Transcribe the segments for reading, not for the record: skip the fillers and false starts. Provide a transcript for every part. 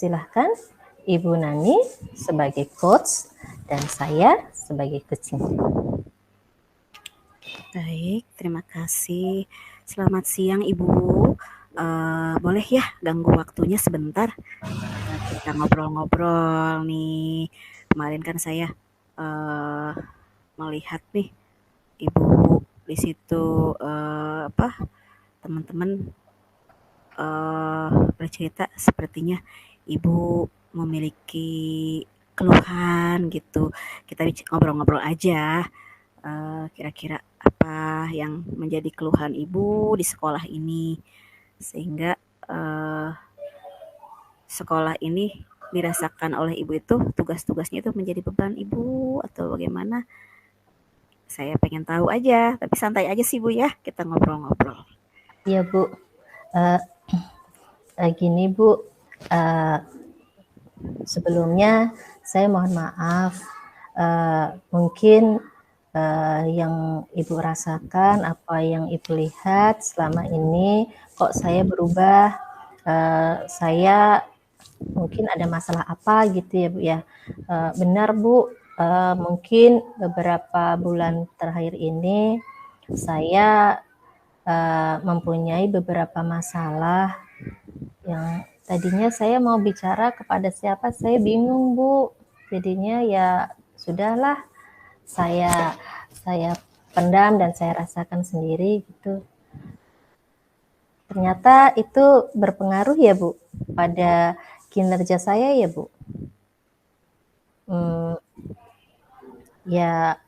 Silahkan Ibu Nani sebagai coach dan saya sebagai coaching. Baik, terima kasih. Selamat siang Ibu. Boleh ya ganggu waktunya sebentar? Kita ngobrol-ngobrol nih. Kemarin kan saya melihat nih Ibu di situ teman-teman bercerita sepertinya Ibu memiliki keluhan gitu. Kita ngobrol-ngobrol aja. Kira-kira apa yang menjadi keluhan Ibu di sekolah ini sehingga sekolah ini dirasakan oleh Ibu itu tugas-tugasnya itu menjadi beban Ibu atau bagaimana? Saya pengen tahu aja, tapi santai aja sih Bu ya, kita ngobrol-ngobrol. Iya Bu, gini Bu, sebelumnya saya mohon maaf, mungkin yang Ibu rasakan, apa yang Ibu lihat selama ini, kok saya berubah, saya mungkin ada masalah apa gitu ya Bu ya. Benar Bu, mungkin beberapa bulan terakhir ini saya mempunyai beberapa masalah yang tadinya saya mau bicara kepada siapa, saya bingung Bu. Jadinya ya sudahlah, saya pendam dan saya rasakan sendiri gitu. Ternyata itu berpengaruh ya Bu pada kinerja saya ya Bu. Ya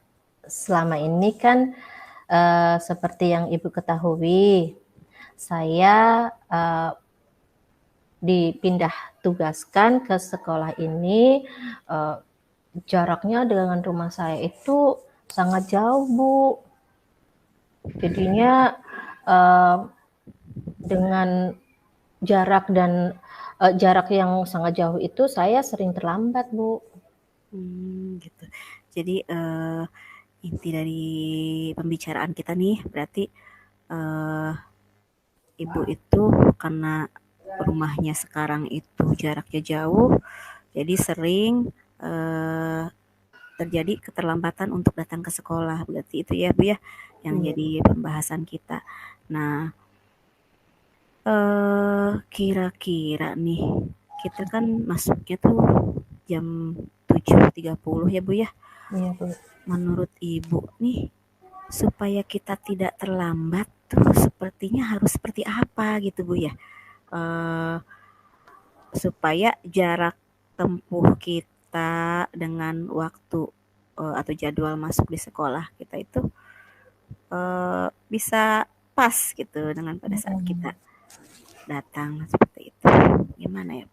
selama ini kan seperti yang Ibu ketahui, saya dipindah tugaskan ke sekolah ini, jaraknya dengan rumah saya itu sangat jauh Bu. Jadinya dengan jarak yang sangat jauh itu saya sering terlambat Bu. Gitu. Jadi inti dari pembicaraan kita nih berarti Ibu itu karena rumahnya sekarang itu jaraknya jauh, jadi sering terjadi keterlambatan untuk datang ke sekolah. Berarti itu ya Bu ya yang jadi pembahasan kita. Nah, kira-kira nih kita kan masuknya tuh jam 7.30 ya Bu ya. Iya Bu. Menurut Ibu nih supaya kita tidak terlambat tuh sepertinya harus seperti apa gitu Bu ya, supaya jarak tempuh kita dengan waktu atau jadwal masuk di sekolah kita itu bisa pas gitu dengan pada saat kita datang seperti itu. Gimana ya?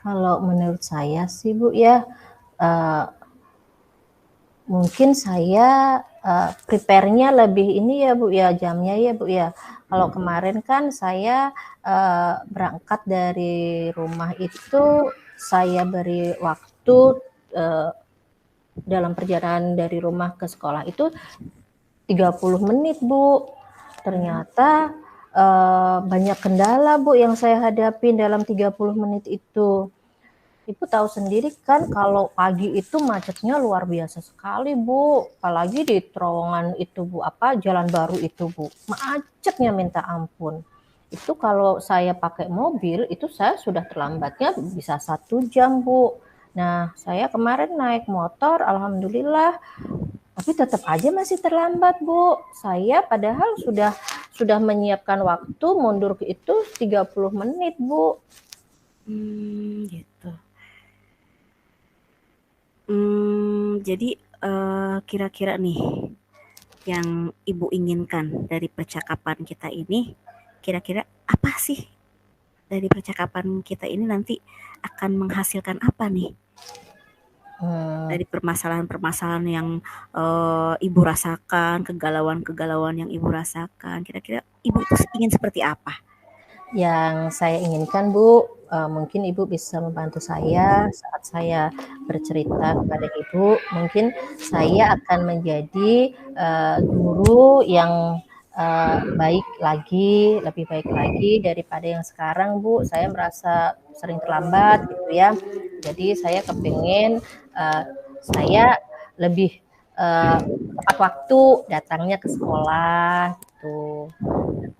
Kalau menurut saya sih Bu ya, mungkin saya prepare-nya lebih ini ya Bu ya, jamnya ya Bu ya. Kalau kemarin kan saya berangkat dari rumah itu saya beri waktu dalam perjalanan dari rumah ke sekolah itu 30 menit Bu. Ternyata banyak kendala Bu yang saya hadapi dalam 30 menit itu. Ibu tahu sendiri kan kalau pagi itu macetnya luar biasa sekali Bu, apalagi di terowongan itu Bu, jalan baru itu Bu, macetnya minta ampun. Itu kalau saya pakai mobil itu saya sudah terlambatnya bisa 1 jam Bu. Nah saya kemarin naik motor alhamdulillah, tapi tetap aja masih terlambat Bu. Saya padahal sudah menyiapkan waktu mundur ke itu 30 menit Bu. Gitu. Jadi kira-kira nih yang Ibu inginkan dari percakapan kita ini, kira-kira apa sih dari percakapan kita ini nanti akan menghasilkan apa nih? Dari permasalahan-permasalahan yang Ibu rasakan, kegalauan-kegalauan yang Ibu rasakan, kira-kira Ibu itu ingin seperti apa? Yang saya inginkan Bu, mungkin Ibu bisa membantu saya saat saya bercerita kepada Ibu. Mungkin saya akan menjadi guru yang baik lagi, lebih baik lagi daripada yang sekarang, Bu. Saya merasa sering terlambat gitu ya. Jadi saya kepengen saya lebih tepat waktu datangnya ke sekolah gitu.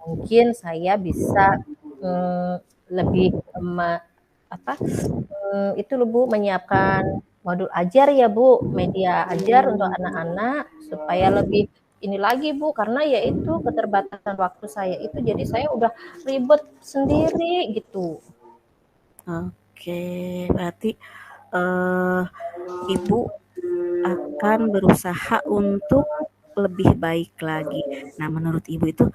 Mungkin saya bisa lebih apa itu loh Bu, menyiapkan modul ajar ya Bu, media ajar untuk anak-anak supaya lebih ini lagi Bu, karena ya itu keterbatasan waktu saya itu jadi saya udah ribet sendiri gitu. Oke, berarti eh, Ibu akan berusaha untuk lebih baik lagi. Nah, menurut Ibu itu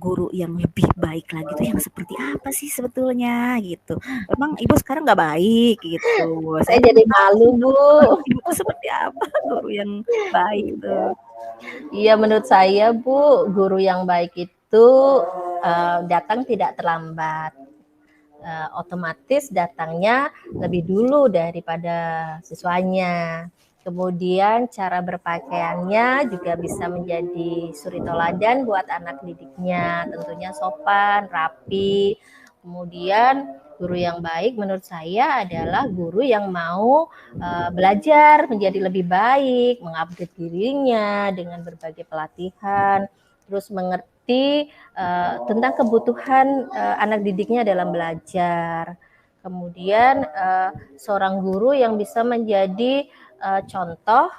guru yang lebih baik lagi itu yang seperti apa sih sebetulnya gitu? Memang Ibu sekarang nggak baik gitu. Saya Saya pengen jadi tahu malu Bu. menurut Ibu tuh seperti apa guru yang baik tuh? Iya menurut saya Bu, guru yang baik itu datang tidak terlambat. Otomatis datangnya lebih dulu daripada siswanya. Kemudian cara berpakaiannya juga bisa menjadi suri toladan buat anak didiknya, tentunya sopan, rapi. Kemudian guru yang baik menurut saya adalah guru yang mau belajar menjadi lebih baik, mengupgrade dirinya dengan berbagai pelatihan, terus mengerti tentang kebutuhan anak didiknya dalam belajar. Kemudian seorang guru yang bisa menjadi contoh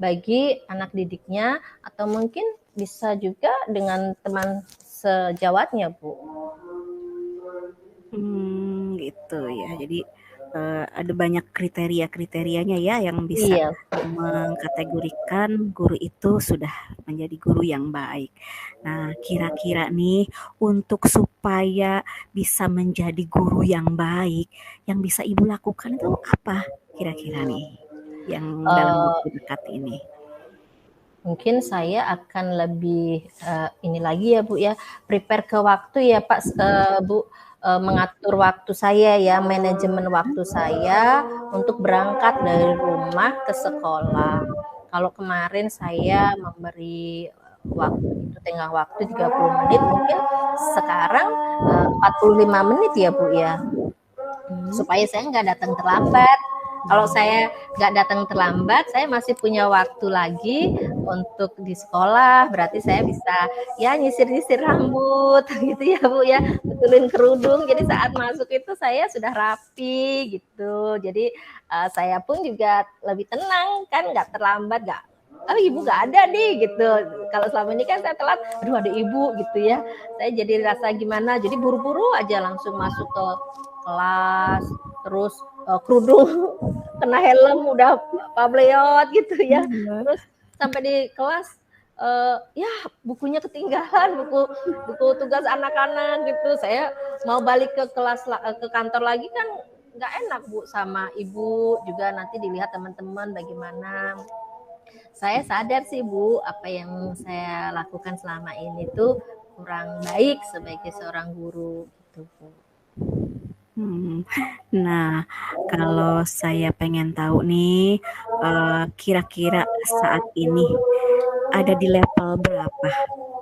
bagi anak didiknya atau mungkin bisa juga dengan teman sejawatnya, Bu. Gitu ya. Jadi ada banyak kriteria-kriterianya ya yang bisa Iya. mengkategorikan guru itu sudah menjadi guru yang baik. Nah, kira-kira nih untuk supaya bisa menjadi guru yang baik, yang bisa Ibu lakukan itu apa kira-kira nih yang dalam Uh, waktu dekat ini? Mungkin saya akan lebih ini lagi ya Bu ya, prepare ke waktu ya Pak, Bu, mengatur waktu saya ya, manajemen waktu saya untuk berangkat dari rumah ke sekolah. Kalau kemarin saya memberi waktu itu tengah waktu 30 menit, mungkin sekarang 45 menit ya Bu ya, Hmm. supaya saya nggak datang terlambat. Kalau saya nggak datang terlambat, saya masih punya waktu lagi untuk di sekolah. Berarti saya bisa ya nyisir-nyisir rambut gitu ya Bu ya, betulin kerudung. Jadi saat masuk itu saya sudah rapi gitu. Jadi saya pun juga lebih tenang kan, nggak terlambat, nggak oh ibu nggak ada nih gitu. Kalau selama ini kan saya telat, aduh ada ibu gitu ya. Saya jadi rasa gimana, jadi buru-buru aja langsung masuk ke kelas, terus kerudung kena helm udah pableot gitu ya. Terus sampai di kelas ya bukunya ketinggalan, buku tugas anak-anak gitu. Saya mau balik ke kelas ke kantor lagi kan nggak enak Bu, sama ibu juga nanti dilihat teman-teman bagaimana. Saya sadar sih Bu, apa yang saya lakukan selama ini tuh kurang baik sebagai seorang guru gitu Bu. Hmm. Nah, kalau saya pengen tahu nih, kira-kira saat ini ada di level berapa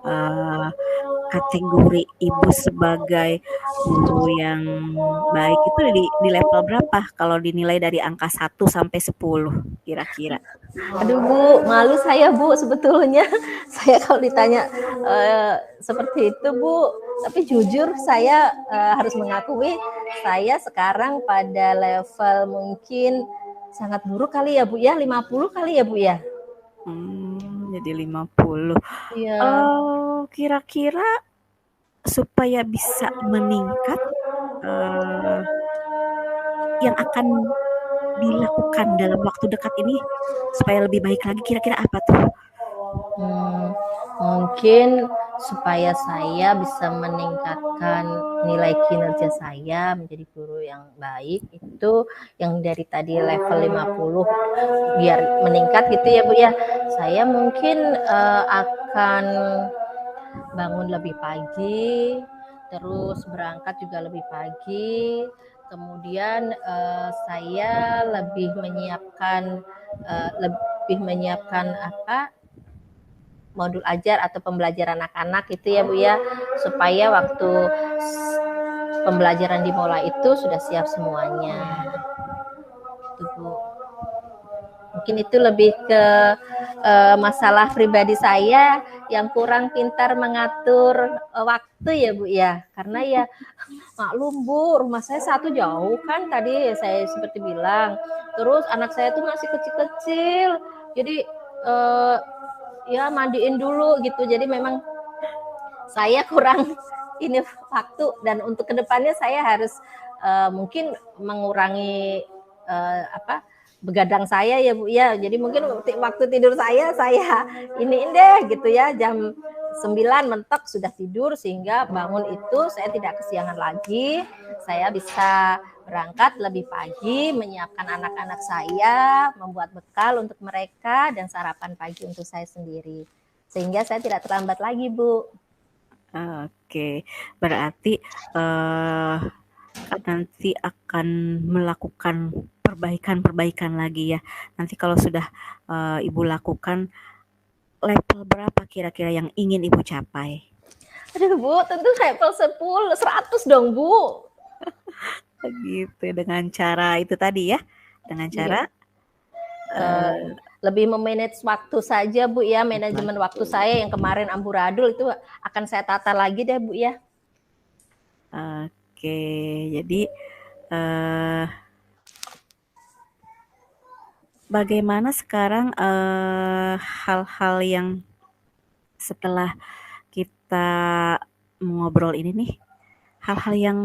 eh, kategori Ibu sebagai guru yang baik itu di level berapa kalau dinilai dari angka 1 sampai 10 kira-kira? Aduh Bu, malu saya Bu sebetulnya. Saya kalau ditanya seperti itu Bu, tapi jujur saya harus mengakui saya sekarang pada level mungkin sangat buruk kali ya Bu ya, 50 kali ya Bu ya. Jadi 50. Iya. Kira-kira supaya bisa meningkat eh, yang akan dilakukan dalam waktu dekat ini supaya lebih baik lagi kira-kira apa tuh? Hmm, mungkin supaya saya bisa meningkatkan nilai kinerja saya menjadi guru yang baik itu yang dari tadi level 50 biar meningkat gitu ya Bu ya. Saya mungkin akan bangun lebih pagi, terus berangkat juga lebih pagi. Kemudian saya lebih menyiapkan apa modul ajar atau pembelajaran anak-anak itu ya Bu ya, supaya waktu pembelajaran dimulai itu sudah siap semuanya. Itu Bu. Mungkin itu lebih ke masalah pribadi saya yang kurang pintar mengatur waktu ya Bu ya, karena ya maklum Bu, rumah saya satu jauh kan tadi saya seperti bilang, terus anak saya tuh masih kecil-kecil, jadi ya mandiin dulu gitu, jadi memang saya kurang ini waktu, dan untuk kedepannya saya harus mungkin mengurangi begadang saya ya Bu ya. Jadi mungkin waktu tidur saya iniin deh gitu ya, jam 9 mentok sudah tidur, sehingga bangun itu saya tidak kesiangan lagi. Saya bisa berangkat lebih pagi, menyiapkan anak-anak saya, membuat bekal untuk mereka, dan sarapan pagi untuk saya sendiri. Sehingga saya tidak terlambat lagi, Bu. Oke, berarti nanti akan melakukan perbaikan-perbaikan lagi ya. Nanti kalau sudah Ibu lakukan, level berapa kira-kira yang ingin Ibu capai? Aduh Bu, tentu level 10, 100 dong Bu. Gitu, dengan cara itu tadi ya, dengan cara lebih memanage waktu saja Bu ya, manajemen waktu saya yang kemarin amburadul itu akan saya tata lagi deh Bu ya. Oke, jadi bagaimana sekarang hal-hal yang setelah kita ngobrol ini nih, hal-hal yang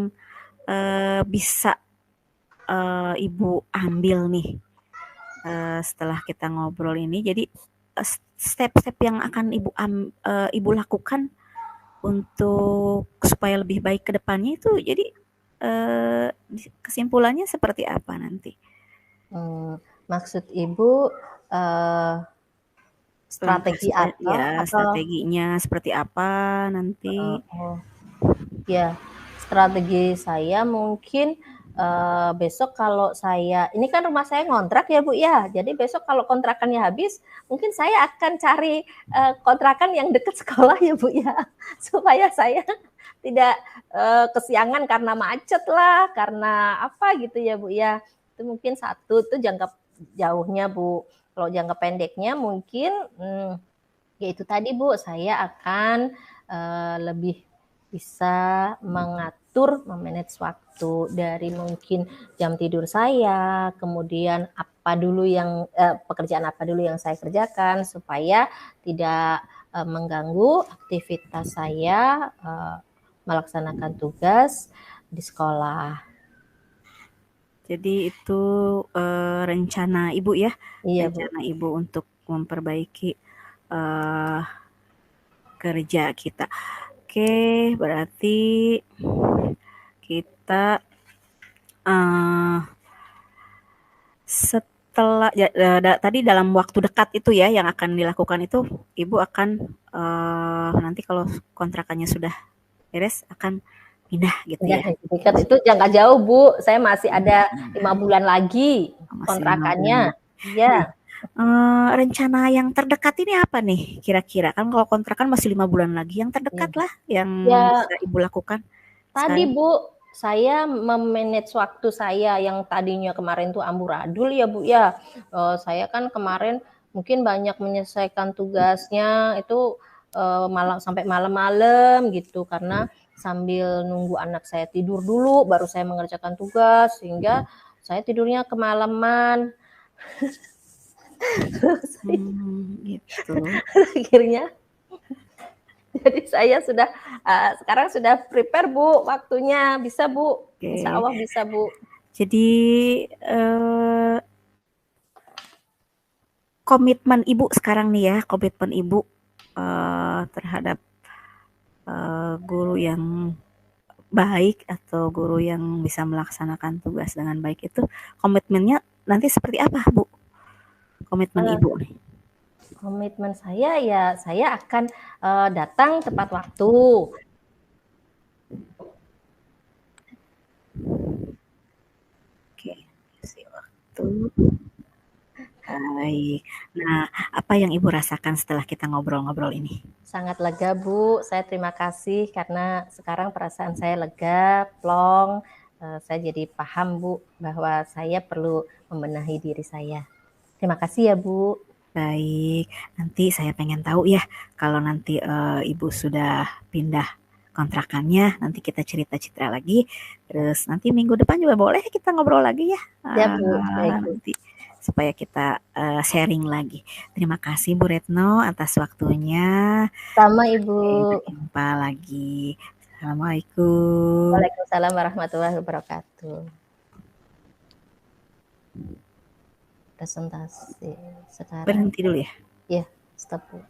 bisa Ibu ambil nih setelah kita ngobrol ini. Jadi step-step yang akan Ibu lakukan untuk supaya lebih baik ke depannya itu, jadi kesimpulannya seperti apa nanti? Maksud Ibu strategi apa? Ya, strateginya seperti apa nanti? Ya, strategi saya mungkin besok kalau saya, ini kan rumah saya ngontrak ya Bu ya, jadi besok kalau kontrakannya habis, mungkin saya akan cari kontrakan yang dekat sekolah ya Bu ya, supaya saya tidak kesiangan karena macet lah, karena apa gitu ya Bu ya. Itu mungkin satu, itu jangka jauhnya Bu. Kalau jangka pendeknya mungkin ya itu tadi Bu, saya akan lebih bisa mengatur, memanage waktu dari mungkin jam tidur saya, kemudian apa dulu yang pekerjaan apa dulu yang saya kerjakan supaya tidak mengganggu aktivitas saya melaksanakan tugas di sekolah. Jadi itu rencana Ibu ya, Iya, rencana Bu. Ibu untuk memperbaiki kerja kita. Oke, berarti kita setelah tadi dalam waktu dekat itu ya yang akan dilakukan itu, Ibu akan nanti kalau kontrakannya sudah beres akan pindah gitu ya. Itu jangka jauh Bu, saya masih ada 5 bulan lagi kontrakannya. Iya. Rencana yang terdekat ini apa nih kira-kira? Kan kalau kontrakan masih 5 bulan lagi, yang terdekat lah yang bisa Ibu lakukan Tadi sekarang. Bu, saya memanage waktu saya yang tadinya kemarin tuh amburadul ya Bu ya. Saya kan kemarin mungkin banyak menyelesaikan tugasnya itu malam sampai malam-malam gitu, karena sambil nunggu anak saya tidur dulu baru saya mengerjakan tugas, sehingga saya tidurnya kemalaman. Gitu. Akhirnya jadi saya sudah sekarang sudah prepare Bu, waktunya bisa Bu. Insya Allah bisa Bu. Jadi komitmen Ibu sekarang nih ya, komitmen Ibu terhadap guru yang baik atau guru yang bisa melaksanakan tugas dengan baik itu, komitmennya nanti seperti apa Bu? Komitmen Ibu nih. Komitmen saya ya saya akan datang tepat waktu. Oke, isi waktu. Baik. Nah, apa yang Ibu rasakan setelah kita ngobrol-ngobrol ini? Sangat lega, Bu. Saya terima kasih karena sekarang perasaan saya lega, plong. Saya jadi paham, Bu, bahwa saya perlu membenahi diri saya. Terima kasih ya, Bu. Baik, nanti saya pengen tahu ya, kalau nanti Ibu sudah pindah kontrakannya, nanti kita cerita-cerita lagi. Terus nanti minggu depan juga boleh kita ngobrol lagi ya, Ya, Bu. Baik, Bu. nanti supaya kita sharing lagi. Terima kasih Bu Retno atas waktunya. Sama, Ibu. Sampai berjumpa lagi. Assalamualaikum. Waalaikumsalam warahmatullahi wabarakatuh. Presentasi sekarang. Berhenti dulu ya. Ya, stop, Bu.